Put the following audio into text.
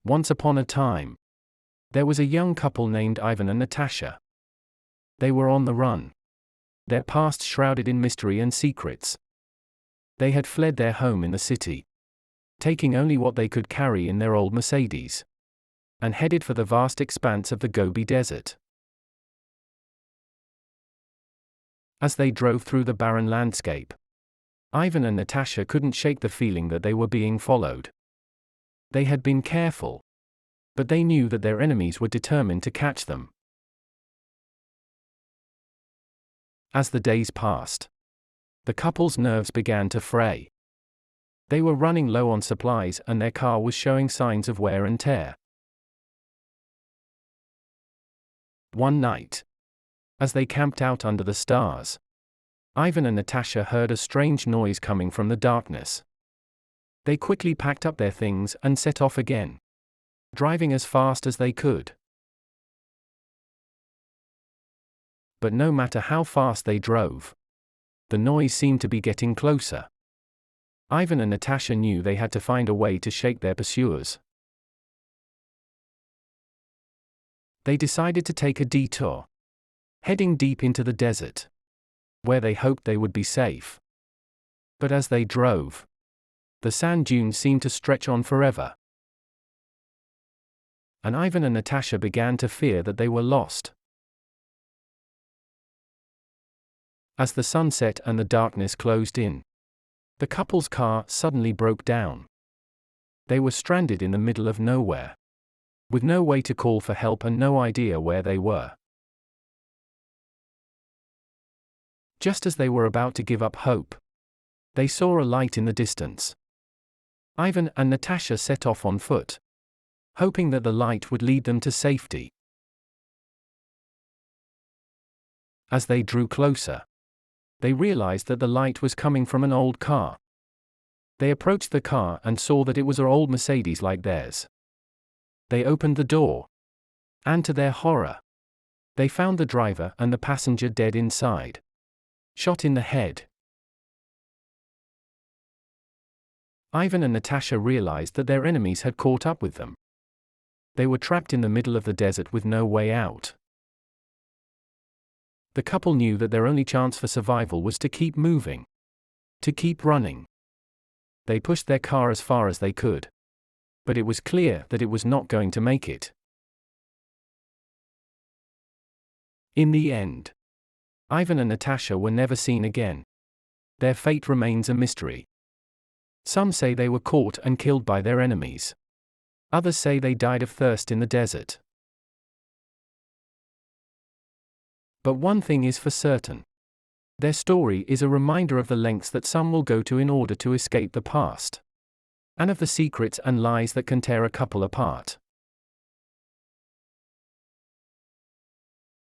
Once upon a time, there was a young couple named Ivan and Natasha. They were on the run, their past shrouded in mystery and secrets. They had fled their home in the city, taking only what they could carry in their old Mercedes, and headed for the vast expanse of the Gobi Desert. As they drove through the barren landscape, Ivan and Natasha couldn't shake the feeling that they were being followed. They had been careful, but they knew that their enemies were determined to catch them. As the days passed, the couple's nerves began to fray. They were running low on supplies and their car was showing signs of wear and tear. One night, as they camped out under the stars, Ivan and Natasha heard a strange noise coming from the darkness. They quickly packed up their things and set off again, driving as fast as they could. But no matter how fast they drove, the noise seemed to be getting closer. Ivan and Natasha knew they had to find a way to shake their pursuers. They decided to take a detour, heading deep into the desert, where they hoped they would be safe. But as they drove, the sand dunes seemed to stretch on forever, and Ivan and Natasha began to fear that they were lost. As the sun set and the darkness closed in, the couple's car suddenly broke down. They were stranded in the middle of nowhere, with no way to call for help and no idea where they were. Just as they were about to give up hope, they saw a light in the distance. Ivan and Natasha set off on foot, hoping that the light would lead them to safety. As they drew closer, they realized that the light was coming from an old car. They approached the car and saw that it was an old Mercedes like theirs. They opened the door, and to their horror, they found the driver and the passenger dead inside, shot in the head. Ivan and Natasha realized that their enemies had caught up with them. They were trapped in the middle of the desert with no way out. The couple knew that their only chance for survival was to keep moving, to keep running. They pushed their car as far as they could, but it was clear that it was not going to make it. In the end, Ivan and Natasha were never seen again. Their fate remains a mystery. Some say they were caught and killed by their enemies. Others say they died of thirst in the desert. But one thing is for certain. Their story is a reminder of the lengths that some will go to in order to escape the past, and of the secrets and lies that can tear a couple apart.